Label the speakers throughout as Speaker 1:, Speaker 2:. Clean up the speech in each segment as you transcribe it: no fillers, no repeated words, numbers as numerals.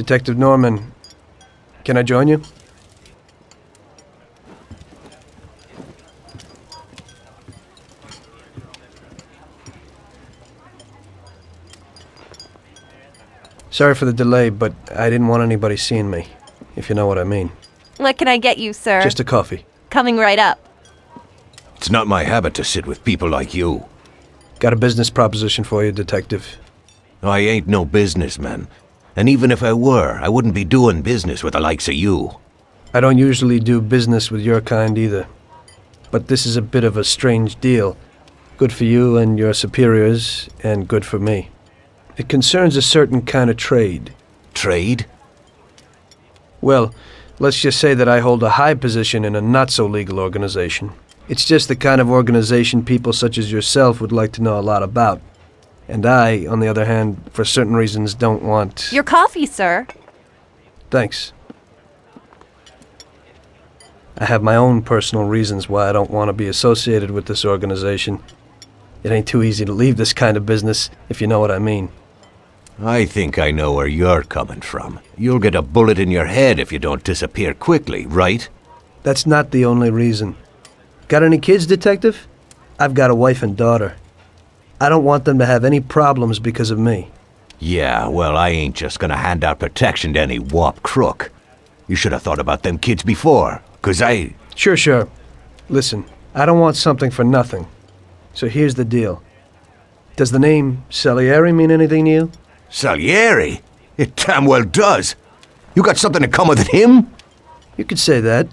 Speaker 1: Detective Norman, can I join you? Sorry for the delay, but I didn't want anybody seeing me, if you know what I mean.
Speaker 2: What can I get you, sir?
Speaker 1: Just a coffee.
Speaker 2: Coming right up.
Speaker 3: It's not my habit to sit with people like you.
Speaker 1: Got a business proposition for you, Detective.
Speaker 3: I ain't no businessman. And even if I were, I wouldn't be doing business with the likes of you.
Speaker 1: I don't usually do business with your kind either. But this is a bit of a strange deal. Good for you and your superiors, and good for me. It concerns a certain kind of trade.
Speaker 3: Trade?
Speaker 1: Well, let's just say that I hold a high position in a not-so-legal organization. It's just the kind of organization people such as yourself would like to know a lot about. And I, on the other hand, for certain reasons don't want...
Speaker 2: Your coffee, sir.
Speaker 1: Thanks. I have my own personal reasons why I don't want to be associated with this organization. It ain't too easy to leave this kind of business, if you know what I mean.
Speaker 3: I think I know where you're coming from. You'll get a bullet in your head if you don't disappear quickly, right?
Speaker 1: That's not the only reason. Got any kids, Detective? I've got a wife and daughter. I don't want them to have any problems because of me.
Speaker 3: Yeah, well, I ain't just gonna hand out protection to any wop crook. You should have thought about them kids before, 'cause I...
Speaker 1: Sure. Listen, I don't want something for nothing. So here's the deal. Does the name Salieri mean anything to you?
Speaker 3: Salieri? It damn well does. You got something in common with him?
Speaker 1: You could say that.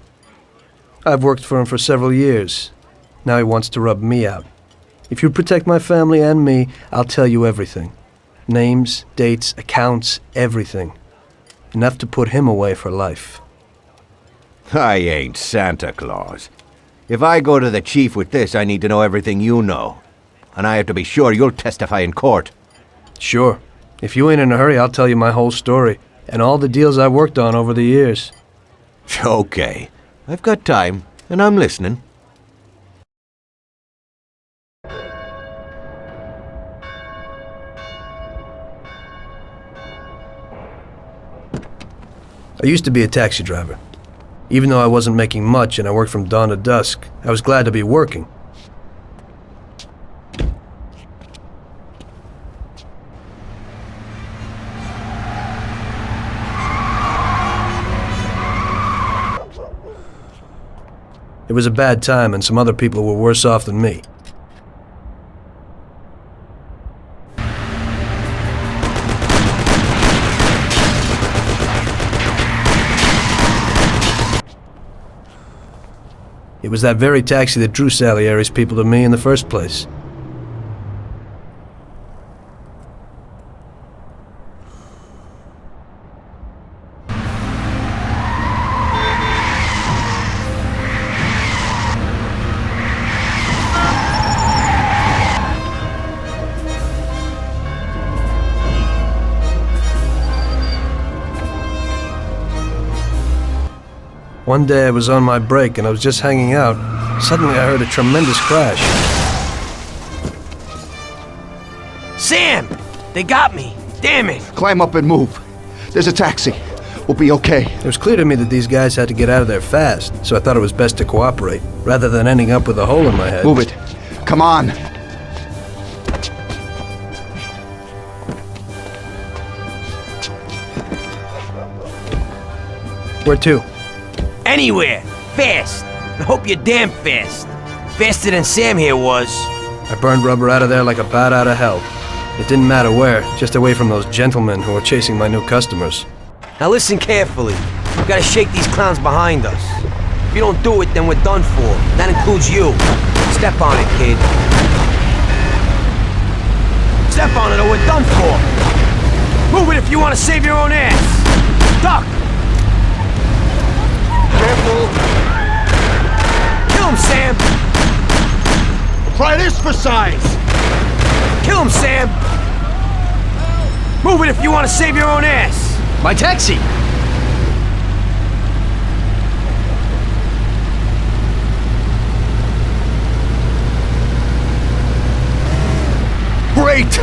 Speaker 1: I've worked for him for several years. Now he wants to rub me out. If you protect my family and me, I'll tell you everything. Names, dates, accounts, everything. Enough to put him away for life.
Speaker 3: I ain't Santa Claus. If I go to the chief with this, I need to know everything you know. And I have to be sure you'll testify in court.
Speaker 1: Sure. If you ain't in a hurry, I'll tell you my whole story, and all the deals I've worked on over the years.
Speaker 3: Okay. I've got time, and I'm listening.
Speaker 1: I used to be a taxi driver. Even though I wasn't making much and I worked from dawn to dusk, I was glad to be working. It was a bad time and some other people were worse off than me. It was that very taxi that drew Salieri's people to me in the first place. One day I was on my break and I was just hanging out. Suddenly I heard a tremendous crash.
Speaker 4: Sam! They got me! Damn it!
Speaker 5: Climb up and move. There's a taxi. We'll be okay.
Speaker 1: It was clear to me that these guys had to get out of there fast, so I thought it was best to cooperate, rather than ending up with a hole in my head.
Speaker 5: Move it. Come on.
Speaker 1: Where to?
Speaker 4: Anywhere! Fast! I hope you're damn fast. Faster than Sam here was.
Speaker 1: I burned rubber out of there like a bat out of hell. It didn't matter where, just away from those gentlemen who were chasing my new customers.
Speaker 4: Now listen carefully. We gotta shake these clowns behind us. If you don't do it, then we're done for. That includes you. Step on it, kid. Step on it or we're done for. Move it if you want to save your own ass. Duck!
Speaker 5: Careful.
Speaker 4: Kill him, Sam!
Speaker 5: Try this for size.
Speaker 4: Kill him, Sam! Move it if you want to save your own ass!
Speaker 1: My taxi!
Speaker 5: Great!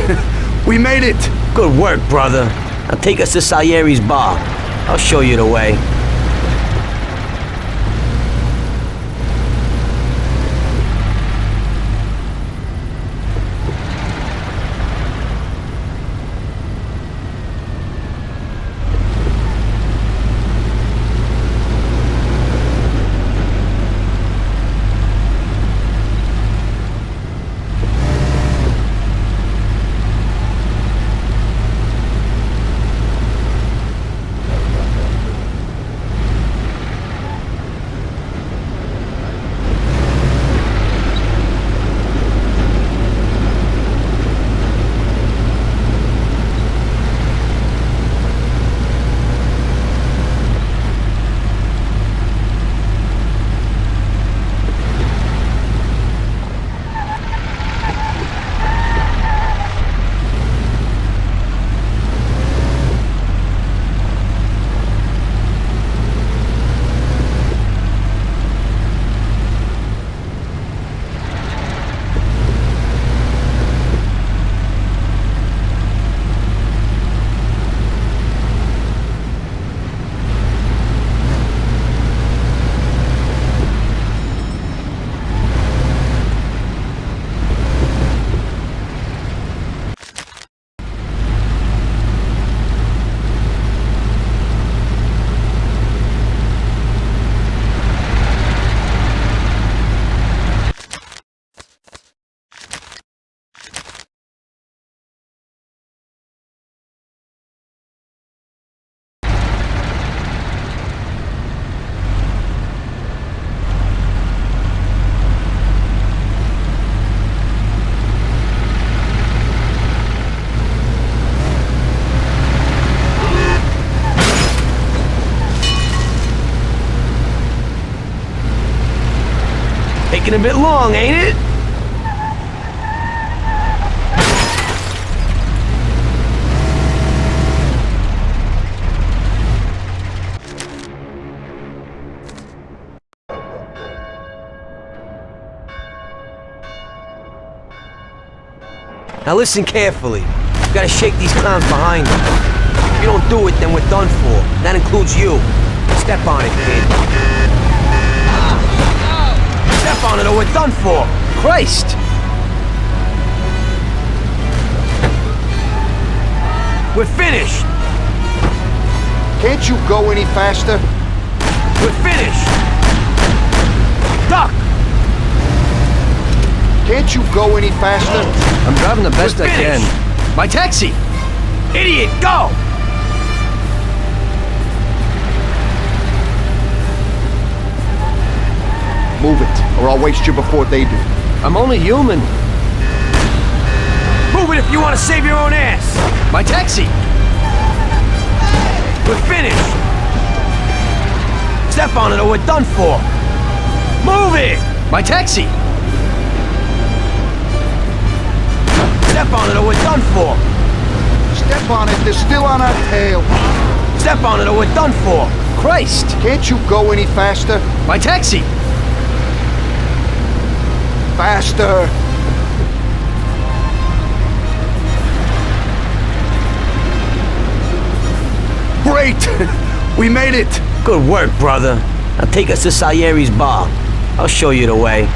Speaker 5: We made it!
Speaker 4: Good work, brother. Now take us to Salieri's bar. I'll show you the way. Taking a bit long, ain't it? Now listen carefully. You gotta shake these clowns behind them. If you don't do it, then we're done for. That includes you. Step on it, kid. Step on it or we're done for!
Speaker 1: Christ!
Speaker 4: We're finished!
Speaker 5: Can't you go any faster?
Speaker 4: We're finished! Duck!
Speaker 5: Can't you go any faster?
Speaker 1: I'm driving the best
Speaker 4: We're
Speaker 1: I can.
Speaker 4: finished.
Speaker 1: My taxi!
Speaker 4: Idiot, go!
Speaker 5: Move it, or I'll waste you before they do.
Speaker 1: I'm only human.
Speaker 4: Move it if you want to save your own ass!
Speaker 1: My taxi!
Speaker 4: We're finished! Step on it or we're done for! Move it!
Speaker 1: My taxi!
Speaker 4: Step on it or we're done for!
Speaker 5: Step on it, they're still on our tail.
Speaker 4: Step on it or we're done for!
Speaker 1: Christ!
Speaker 5: Can't you go any faster?
Speaker 1: My taxi!
Speaker 5: Faster! Great! We made it!
Speaker 4: Good work, brother. Now take us to Salieri's bar. I'll show you the way.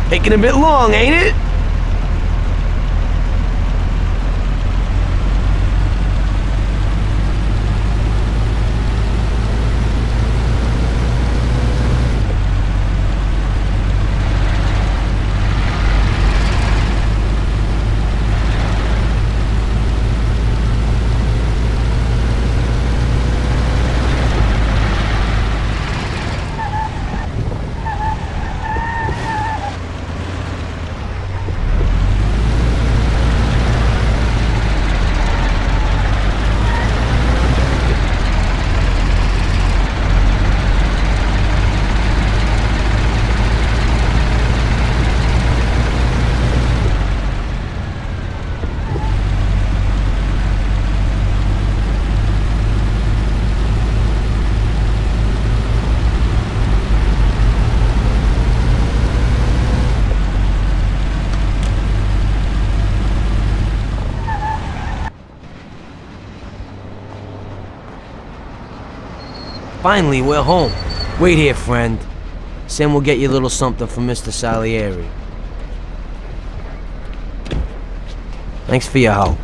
Speaker 4: Taking a bit long, ain't it? Finally, we're home. Wait here, friend. Sam will get you a little something from Mr. Salieri. Thanks for your help.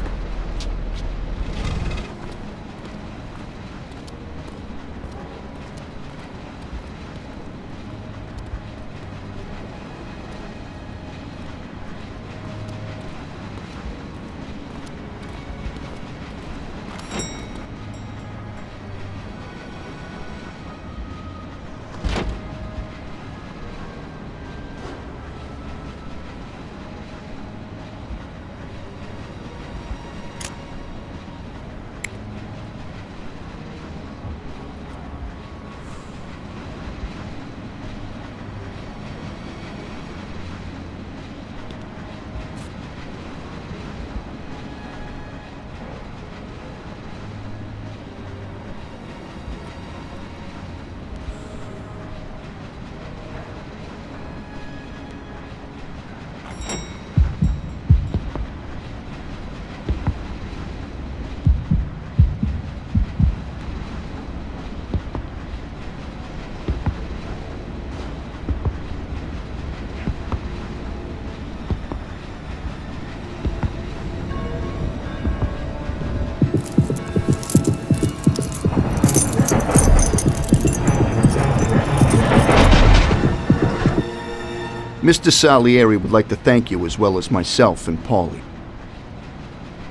Speaker 5: Mr. Salieri would like to thank you as well as myself and Paulie.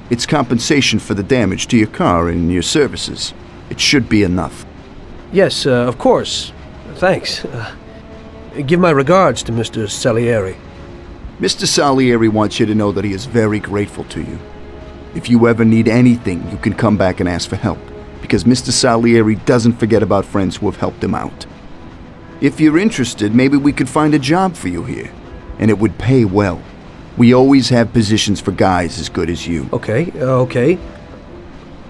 Speaker 5: It's compensation for the damage to your car and your services. It should be enough.
Speaker 1: Yes, of course. Thanks. Give my regards to Mr. Salieri.
Speaker 5: Mr. Salieri wants you to know that he is very grateful to you. If you ever need anything, you can come back and ask for help, because Mr. Salieri doesn't forget about friends who have helped him out. If you're interested, maybe we could find a job for you here, and it would pay well. We always have positions for guys as good as you.
Speaker 1: Okay.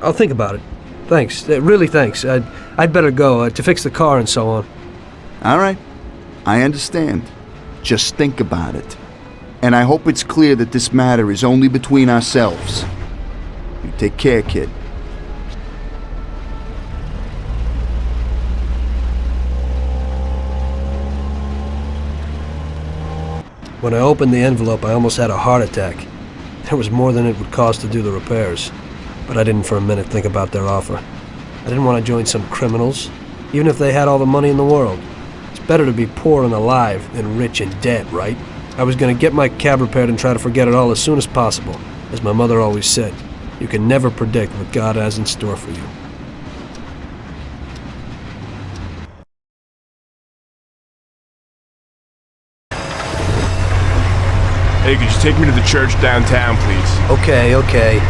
Speaker 1: I'll think about it. Thanks. Really thanks. I'd better go to fix the car and so on.
Speaker 5: All right. I understand. Just think about it. And I hope it's clear that this matter is only between ourselves. You take care, kid.
Speaker 1: When I opened the envelope, I almost had a heart attack. There was more than it would cost to do the repairs. But I didn't for a minute think about their offer. I didn't want to join some criminals, even if they had all the money in the world. It's better to be poor and alive than rich and dead, right? I was going to get my cab repaired and try to forget it all as soon as possible. As my mother always said, you can never predict what God has in store for you.
Speaker 6: Hey, could you take me to the church downtown, please?
Speaker 1: Okay.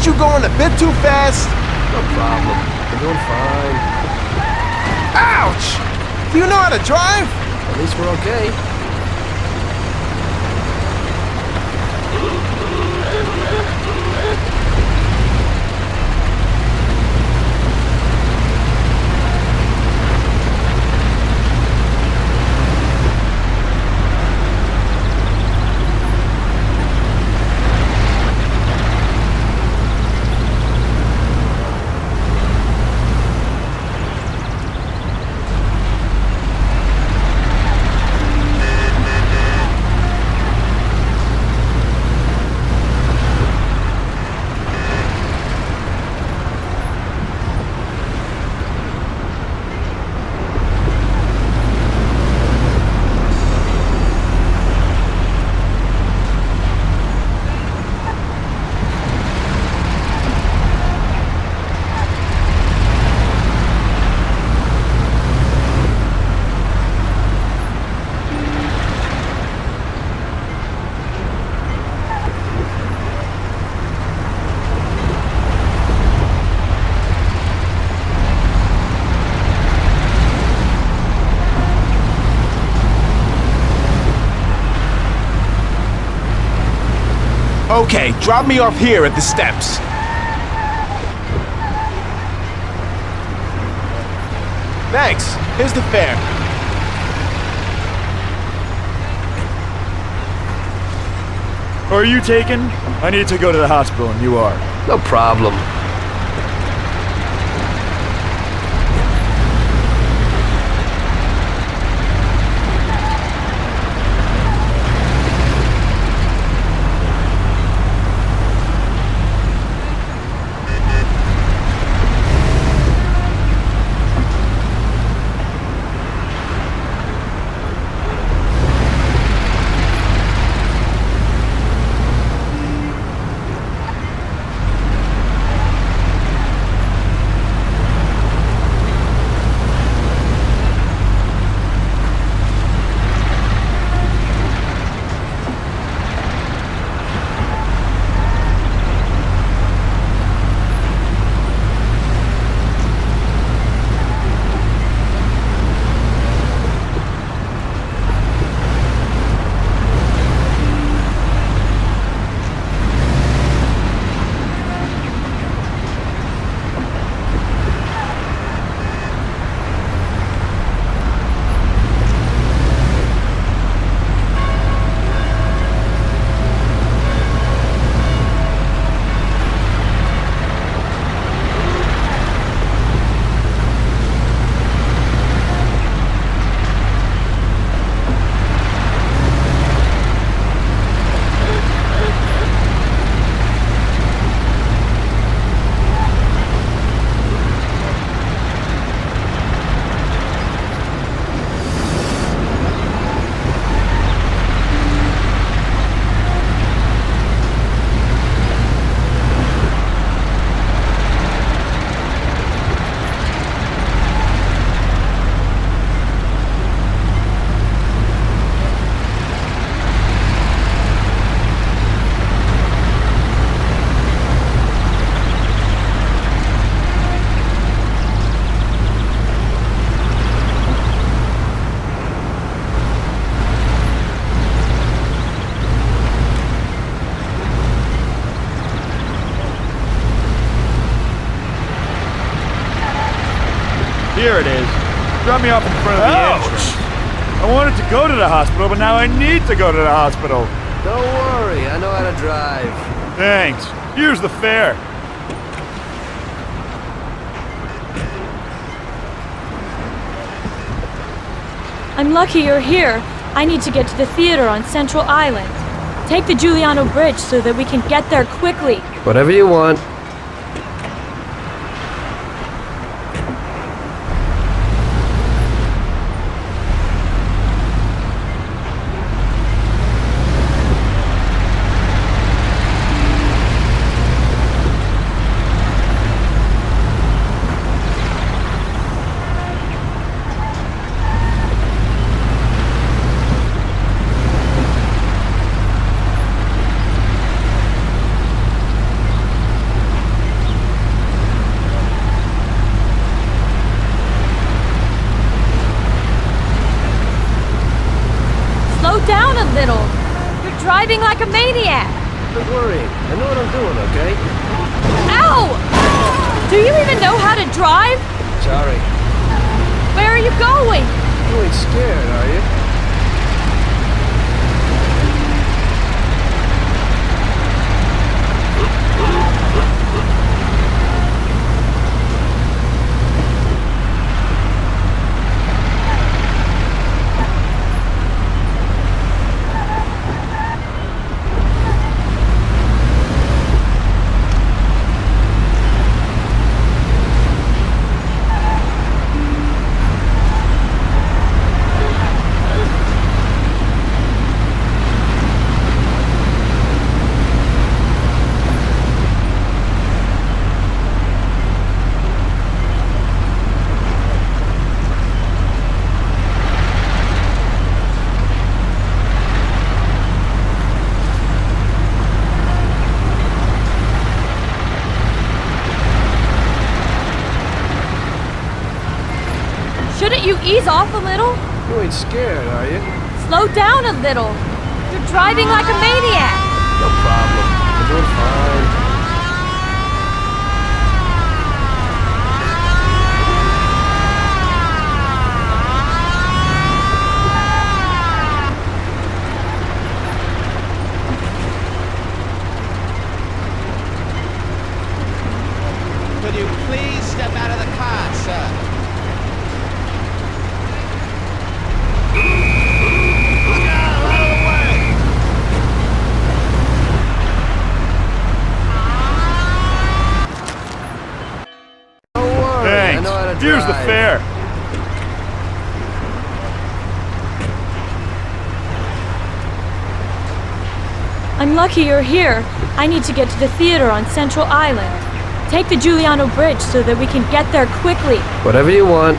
Speaker 7: Aren't you going a bit too fast?
Speaker 1: No problem. We're doing fine.
Speaker 7: Ouch! Do you know how to drive?
Speaker 1: At least we're okay.
Speaker 6: Okay, drop me off here at the steps. Thanks. Here's the fare.
Speaker 8: Are you taken? I need to go to the hospital and you are.
Speaker 1: No problem.
Speaker 8: Here it is. Drop me off in front of the entrance. I wanted to go to the hospital, but now I need to go to the hospital.
Speaker 1: Don't worry, I know how to drive.
Speaker 8: Thanks. Here's the fare.
Speaker 9: I'm lucky you're here. I need to get to the theater on Central Island. Take the Giuliano Bridge so that we can get there quickly.
Speaker 1: Whatever you want.
Speaker 9: driving like a maniac!
Speaker 1: Don't worry. I know what I'm doing, okay?
Speaker 9: Ow! Do you even know how to drive?
Speaker 1: Sorry.
Speaker 9: Where are you going?
Speaker 1: You ain't scared, are you?
Speaker 9: Shouldn't you ease off a little?
Speaker 1: You ain't scared, are you?
Speaker 9: Slow down a little. You're driving like a maniac.
Speaker 1: No problem. I'm doing fine.
Speaker 7: Could you please step out of the car, sir? Look out of the way!
Speaker 1: Don't worry. I
Speaker 8: Thanks.
Speaker 1: know how to drive.
Speaker 8: Here's the fare.
Speaker 9: I'm lucky you're here. I need to get to the theater on Central Island. Take the Giuliano Bridge so that we can get there quickly.
Speaker 1: Whatever you want.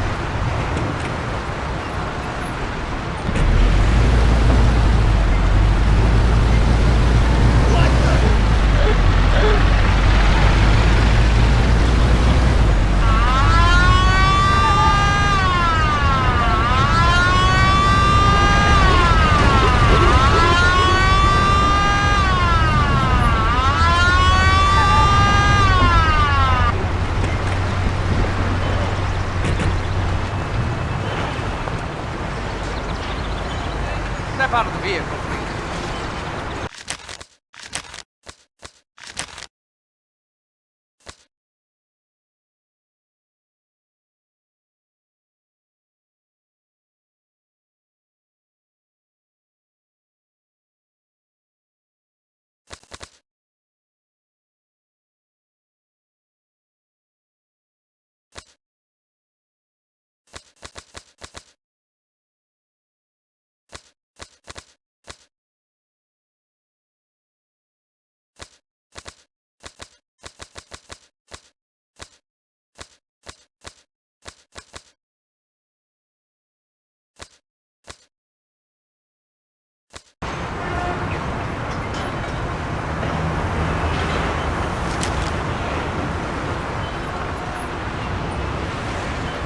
Speaker 4: Step out of the vehicle, please.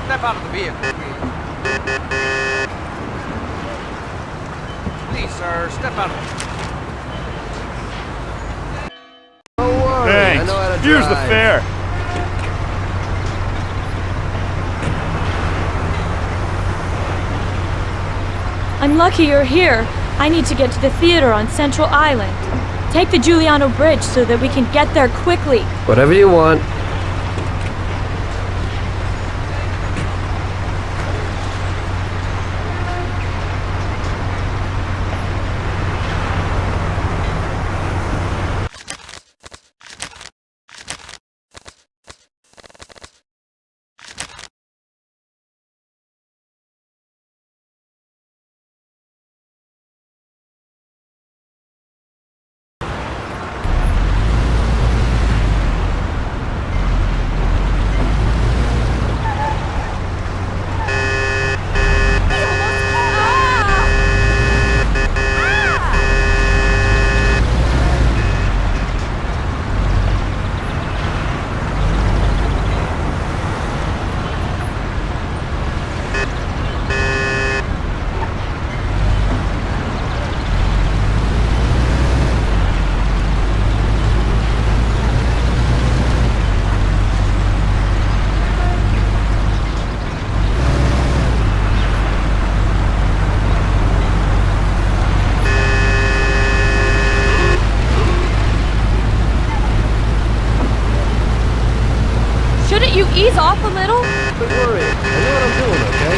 Speaker 4: Step out of the vehicle, please. Please, sir, step out of the
Speaker 1: Don't worry. I
Speaker 8: Thanks.
Speaker 1: know how to drive.
Speaker 8: Here's the fare.
Speaker 9: I'm lucky you're here. I need to get to the theater on Central Island. Take the Giuliano Bridge so that we can get there quickly.
Speaker 1: Whatever you want.
Speaker 9: ease off a little?
Speaker 1: Quit worrying. I know what I'm doing, okay?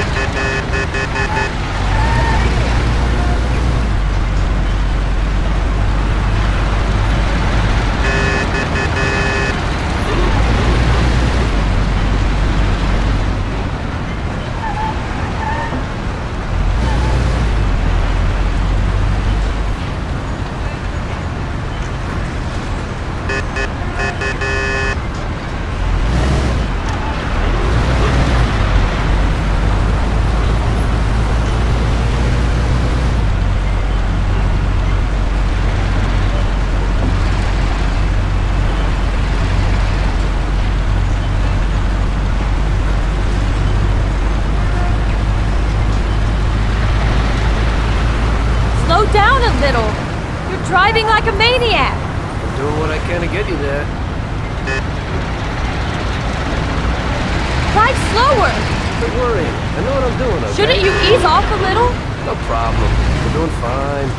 Speaker 9: Slow down a little. You're driving like a maniac.
Speaker 1: I'm doing what I can to get you there.
Speaker 9: Drive slower.
Speaker 1: Quit worrying. I know what I'm doing, okay?
Speaker 9: Shouldn't you ease off a little?
Speaker 1: No problem. We're doing fine.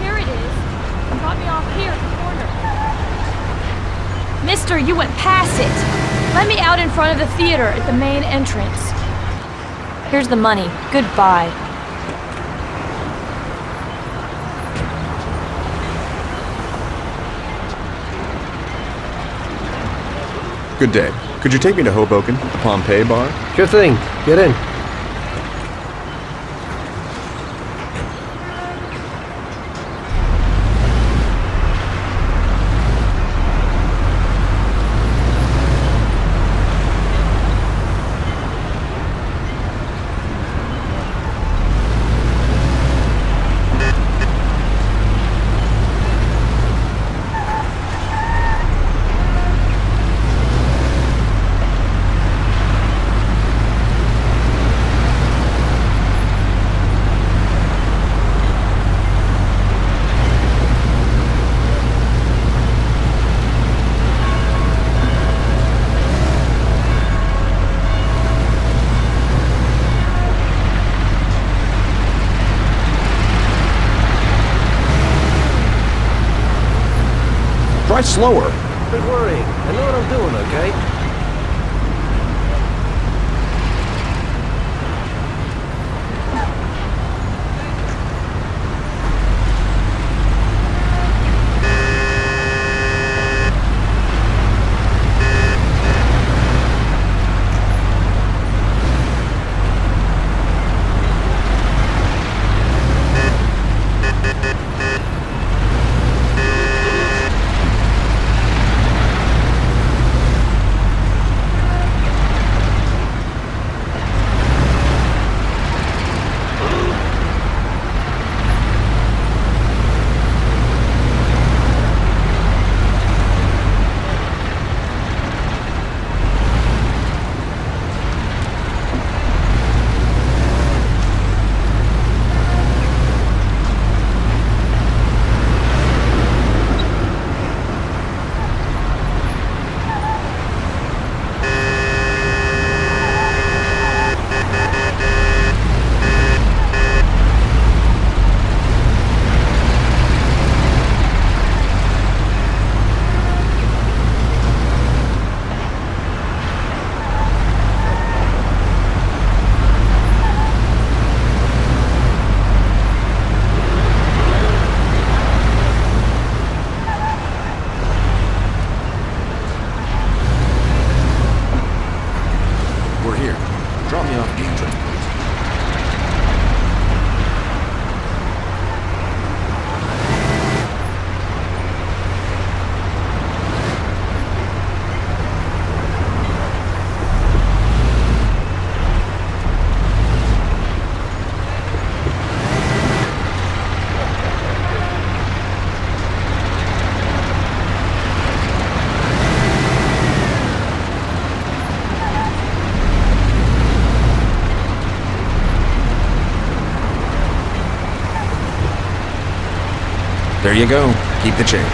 Speaker 9: Here it is. Drop me off here at the corner. Mister, you went past it. Let me out in front of the theater at the main entrance. Here's the money. Goodbye.
Speaker 6: Good day. Could you take me to Hoboken, the Pompeii bar?
Speaker 1: Sure thing. Get in.
Speaker 6: Drive slower.
Speaker 1: Quit worrying. I know what I'm doing, okay?
Speaker 6: There you go. Keep the change.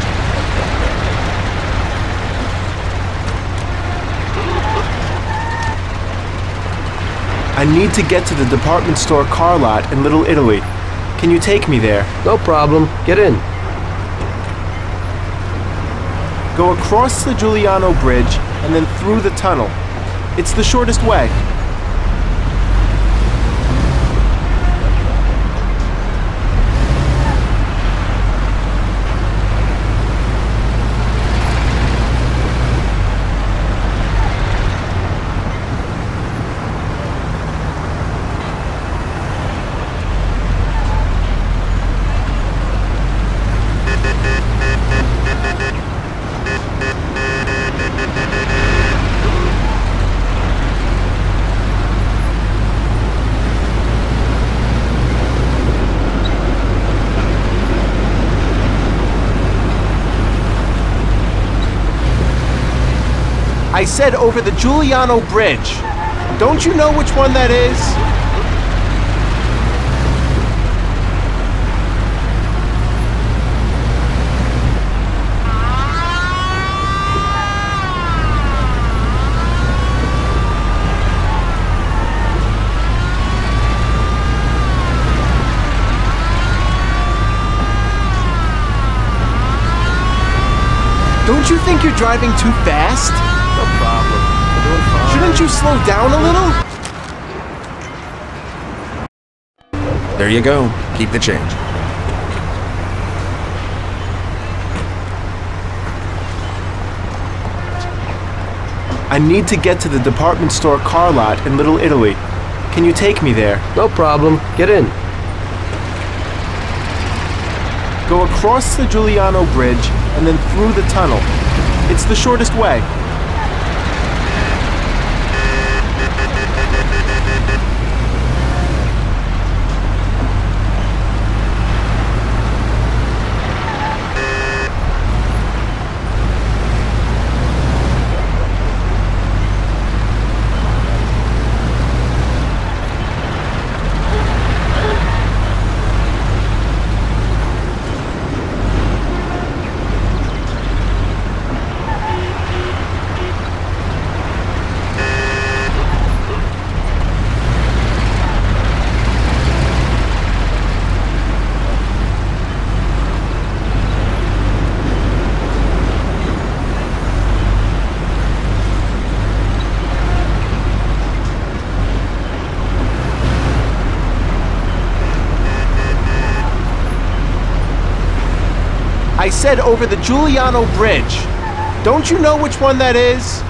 Speaker 10: I need to get to the department store car lot in Little Italy. Can you take me there?
Speaker 1: No problem. Get in.
Speaker 10: Go across the Giuliano Bridge and then through the tunnel. It's the shortest way. I said over the Giuliano Bridge. Don't you know which one that is? Don't you think you're driving too fast?
Speaker 1: No problem. We're doing fine.
Speaker 10: Shouldn't you slow down a little?
Speaker 11: There you go. Keep the change.
Speaker 10: I need to get to the department store car lot in Little Italy. Can you take me there?
Speaker 1: No problem. Get in.
Speaker 10: Go across the Giuliano Bridge and then through the tunnel. It's the shortest way. I said over the Giuliano Bridge. Don't you know which one that is?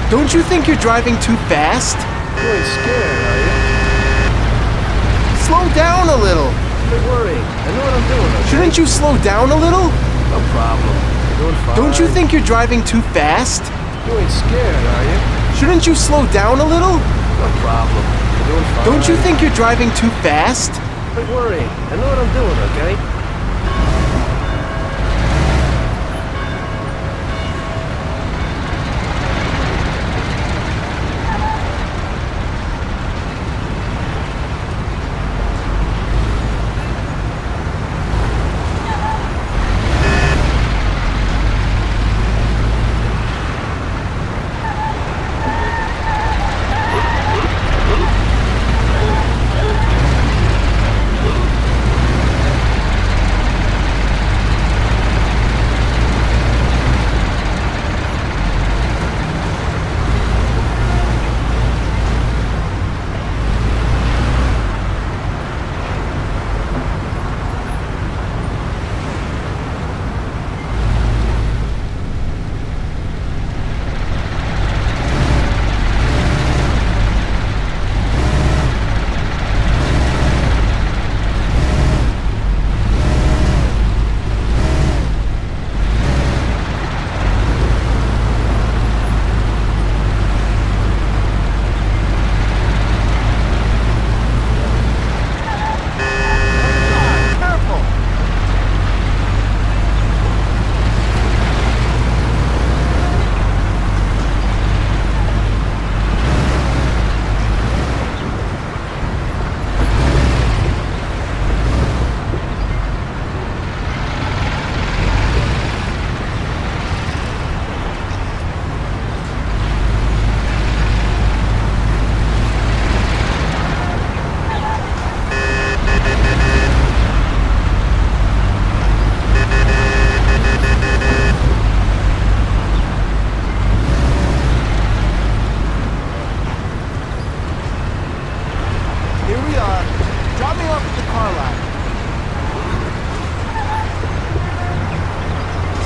Speaker 10: Don't you think you're driving too fast?
Speaker 1: You ain't scared, are you?
Speaker 10: Slow down a little.
Speaker 1: Quit worrying. I know what I'm doing, okay?
Speaker 10: Shouldn't you slow down a little?
Speaker 1: No problem. We're doing fine.
Speaker 10: Don't you think you're driving too fast?
Speaker 1: You ain't scared, are you?
Speaker 10: Shouldn't you slow down a little?
Speaker 1: No problem. We're doing fine.
Speaker 10: Don't you think you're driving too fast?
Speaker 1: Quit worrying. I know what I'm doing, okay?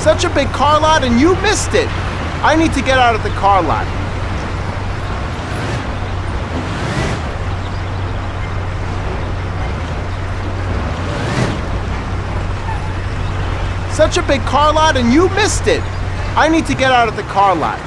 Speaker 7: Such a big car lot and you missed it! I need to get out of the car lot. Such a big car lot and you missed it! I need to get out of the car lot.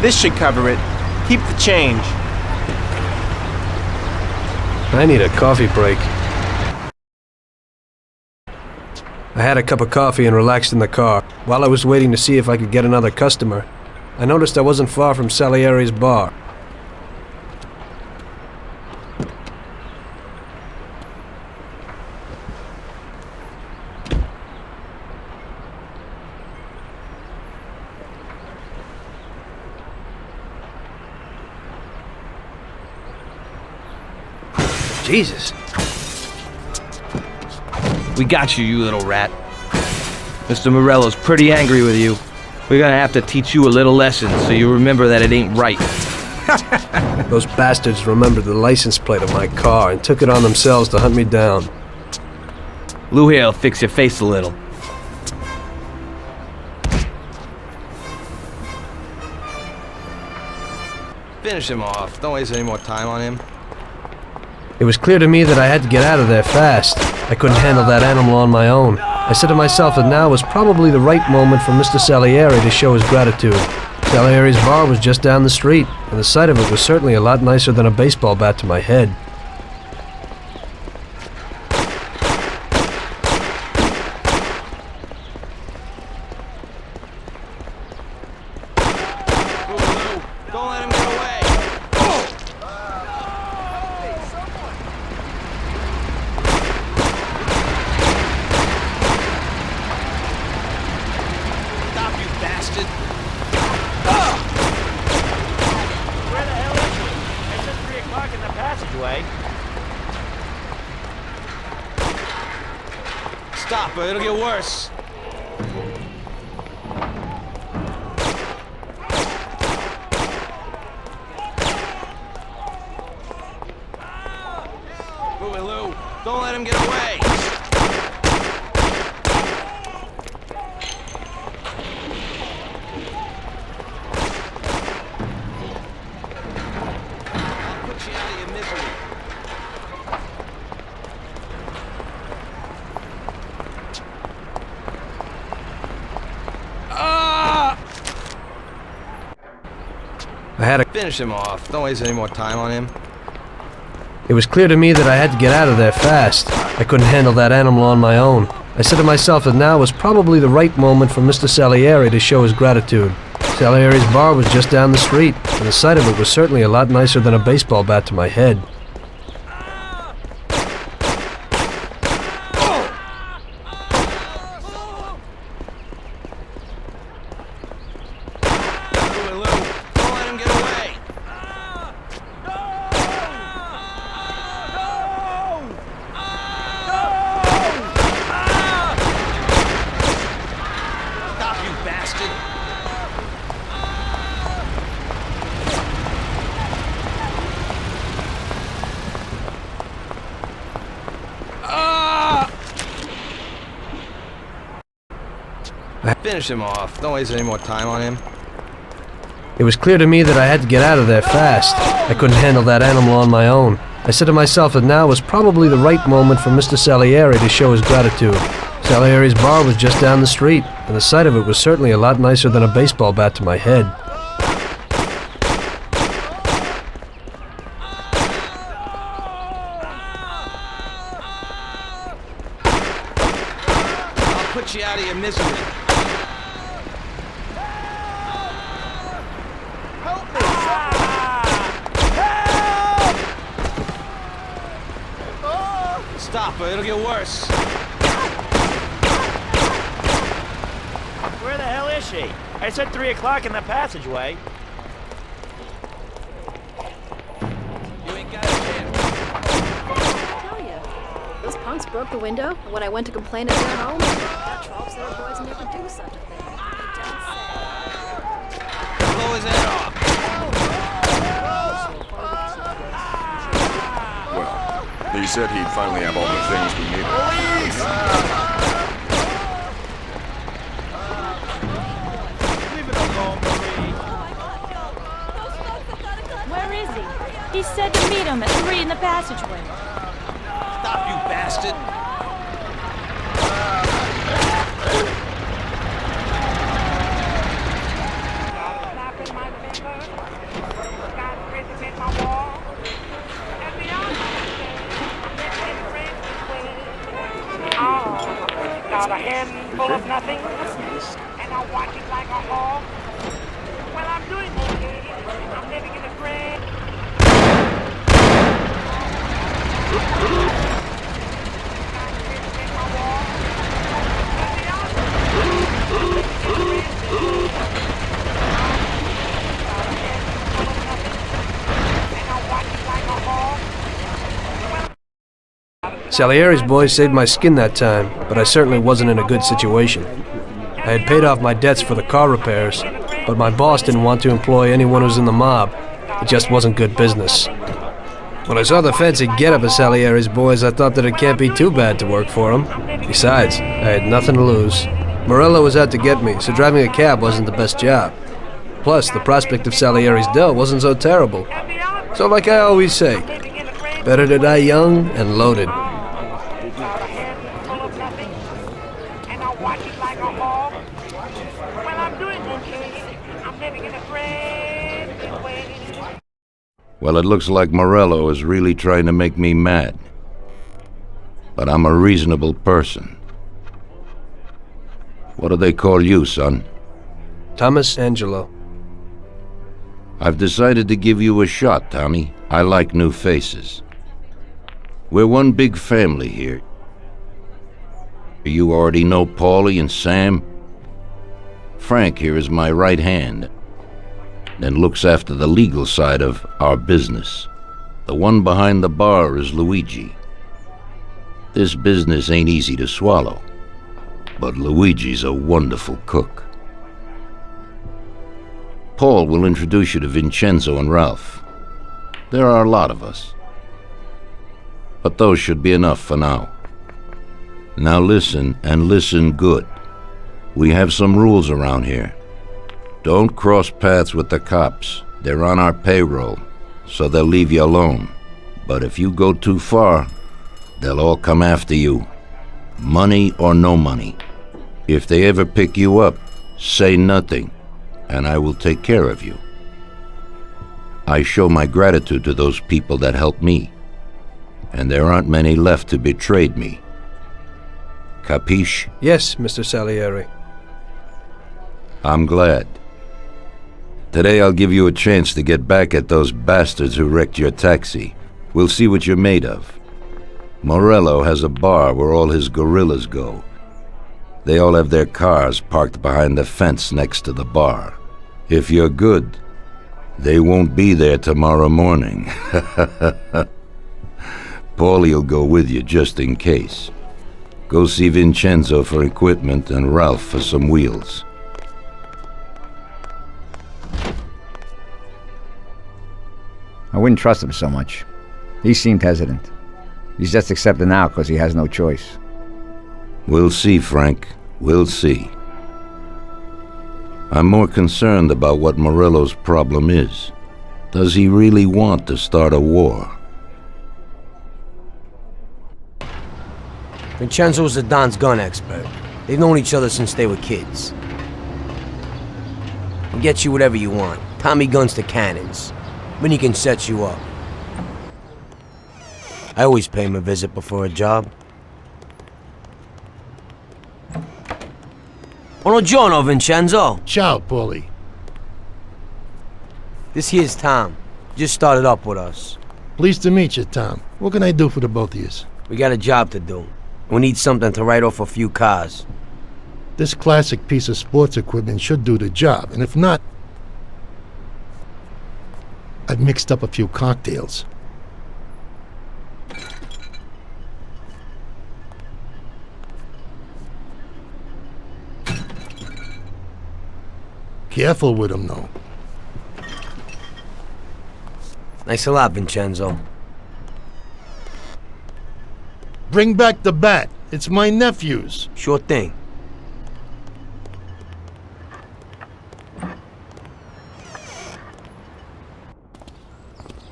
Speaker 10: This should cover it. Keep the change.
Speaker 1: I need a coffee break. I had a cup of coffee and relaxed in the car. While I was waiting to see if I could get another customer, I noticed I wasn't far from Salieri's bar. Jesus.
Speaker 12: We got you, you little rat. Mr. Morello's pretty angry with you. We're gonna have to teach you a little lesson so you remember that it ain't right.
Speaker 1: Those bastards remembered the license plate of my car and took it on themselves to hunt me down.
Speaker 12: Lou here'll fix your face a little. Finish him off. Don't waste any more time on him.
Speaker 1: It was clear to me that I had to get out of there fast. I couldn't handle that animal on my own. I said to myself that now was probably the right moment for Mr. Salieri to show his gratitude. Salieri's bar was just down the street, and the sight of it was certainly a lot nicer than a baseball bat to my head.
Speaker 12: Don't let him get away. Stop, you bastard.
Speaker 8: Where the hell is he? I said 3 o'clock in the passageway.
Speaker 12: Stop, or it'll get worse. Move it, Lou. Don't let him get away. I'll put you out of your misery.
Speaker 1: I had to
Speaker 12: Finish him off. Don't waste any more time on him.
Speaker 1: It was clear to me that I had to get out of there fast. I couldn't handle that animal on my own. I said to myself that now was probably the right moment for Mr. Salieri to show his gratitude. Salieri's bar was just down the street, and the sight of it was certainly a lot nicer than a baseball bat to my head.
Speaker 12: Move it, Lou. Don't let him get away. Stop, you bastard. Finish him off. Don't waste any more time on him.
Speaker 1: It was clear to me that I had to get out of there fast. I couldn't handle that animal on my own. I said to myself that now was probably the right moment for Mr. Salieri to show his gratitude. Salieri's bar was just down the street, and the sight of it was certainly a lot nicer than a baseball bat to my head.
Speaker 12: I'll put you out of your misery.
Speaker 7: Help me!
Speaker 12: Stop, or it'll get worse.
Speaker 8: Where the hell is she? I said 3 o'clock in the passageway.
Speaker 12: You ain't got a chance.
Speaker 13: Tell ya. Those punks broke the window, and when I went to complain at their home, that Trolls their boys never do such a thing. They don't say.
Speaker 4: blow his head off.
Speaker 6: Well, he said he'd finally have all the things we needed. Police!
Speaker 8: Leave it alone, Marie.
Speaker 9: Where is he? He said to meet him at 3 in the passageway.
Speaker 4: Stop, you bastard!
Speaker 14: Got a handful of nothing, and I watch it like a hog. Well, I'm doing okay. I'm living in a great.
Speaker 1: Salieri's boys saved my skin that time, but I certainly wasn't in a good situation. I had paid off my debts for the car repairs, but my boss didn't want to employ anyone who was in the mob. It just wasn't good business. When I saw the fancy getup of Salieri's boys, I thought that it can't be too bad to work for him. Besides, I had nothing to lose. Morello was out to get me, so driving a cab wasn't the best job. Plus, the prospect of Salieri's dough wasn't so terrible. So like I always say, better to die young and loaded.
Speaker 3: Well, it looks like Morello is really trying to make me mad. But I'm a reasonable person. What do they call you, son?
Speaker 1: Thomas Angelo.
Speaker 3: I've decided to give you a shot, Tommy. I like new faces. We're one big family here. You already know Paulie and Sam. Frank here is my right hand and looks after the legal side of our business. The one behind the bar is Luigi. This business ain't easy to swallow, but Luigi's a wonderful cook. Paul will introduce you to Vincenzo and Ralph. There are a lot of us, but those should be enough for now. Now listen, and listen good. We have some rules around here. Don't cross paths with the cops. They're on our payroll, so they'll leave you alone. But if you go too far, they'll all come after you. Money or no money. If they ever pick you up, say nothing, and I will take care of you. I show my gratitude to those people that helped me, and there aren't many left who betrayed me. Capiche?
Speaker 1: Yes, Mr. Salieri.
Speaker 3: I'm glad. Today I'll give you a chance to get back at those bastards who wrecked your taxi. We'll see what you're made of. Morello has a bar where all his gorillas go. They all have their cars parked behind the fence next to the bar. If you're good, they won't be there tomorrow morning. Paulie'll go with you just in case. Go see Vincenzo for equipment and Ralph for some wheels.
Speaker 15: I wouldn't trust him so much. He seemed hesitant. He's just accepting now because he has no choice.
Speaker 3: We'll see, Frank. We'll see. I'm more concerned about what Morello's problem is. Does he really want to start a war?
Speaker 4: Vincenzo's the Don's gun expert. They've known each other since they were kids. He'll get you whatever you want. Tommy guns to cannons. Then he can set you up. I always pay him a visit before a job. Buongiorno, Vincenzo.
Speaker 16: Ciao, Paulie.
Speaker 4: This here's Tom. Just started up with us.
Speaker 16: Pleased to meet you, Tom. What can I do for the both of you?
Speaker 4: We got a job to do. We need something to write off a few cars.
Speaker 16: This classic piece of sports equipment should do the job, and if not, I've mixed up a few cocktails. Careful with them, though.
Speaker 4: Thanks a lot, Vincenzo.
Speaker 16: Bring back the bat. It's my nephew's.
Speaker 4: Sure thing.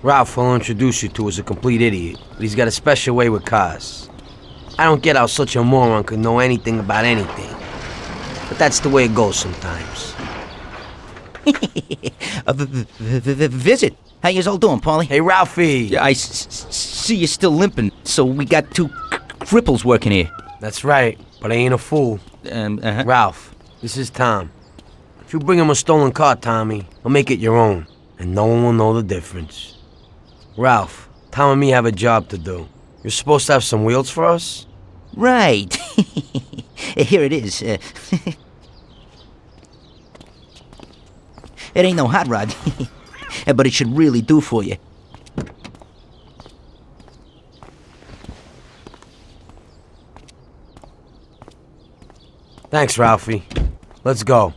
Speaker 4: Ralph will introduce you to is a complete idiot, but he's got a special way with cars. I don't get how such a moron could know anything about anything. But that's the way it goes sometimes.
Speaker 17: Visit. How you all doing, Paulie?
Speaker 4: Hey, Ralphie.
Speaker 17: Yeah, I see you're still limping, so we got two cripples working here.
Speaker 4: That's right, but I ain't a fool. Ralph, this is Tom. If you bring him a stolen car, Tommy, he'll make it your own, and no one will know the difference. Ralph, Tom and me have a job to do. You're supposed to have some wheels for us?
Speaker 17: Right. Here it is. It ain't no hot rod, but it should really do for you.
Speaker 4: Thanks, Ralphie. Let's go.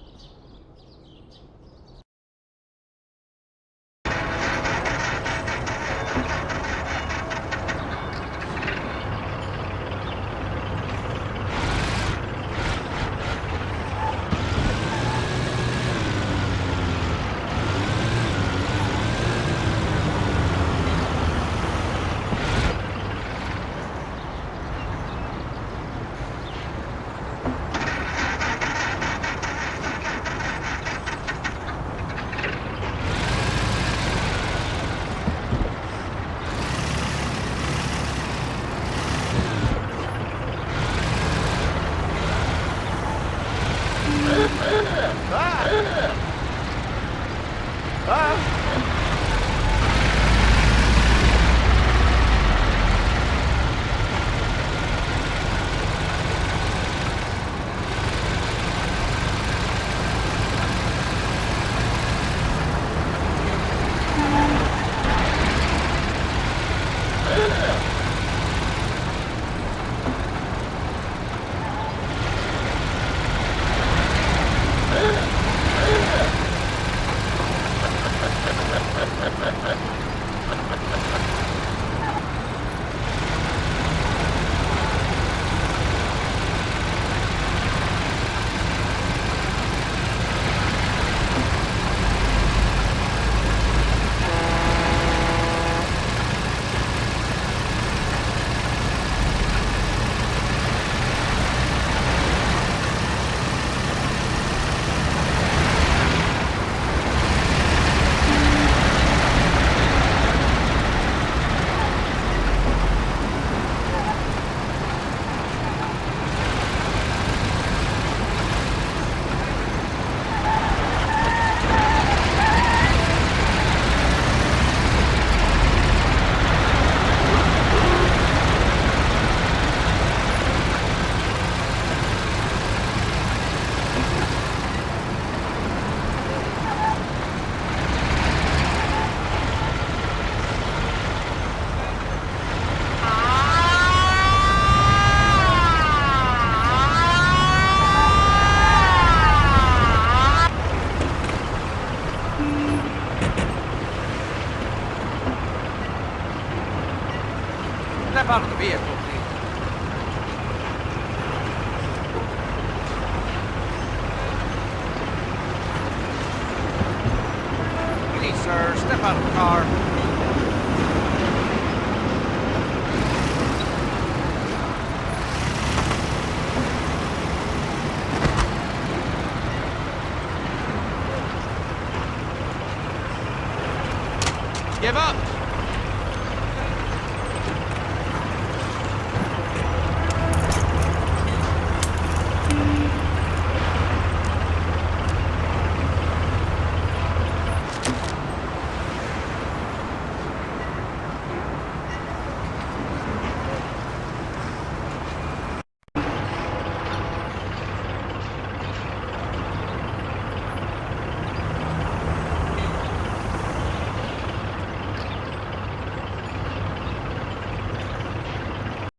Speaker 12: Step out of the vehicle, please. Please, sir, step out of the car. Give up!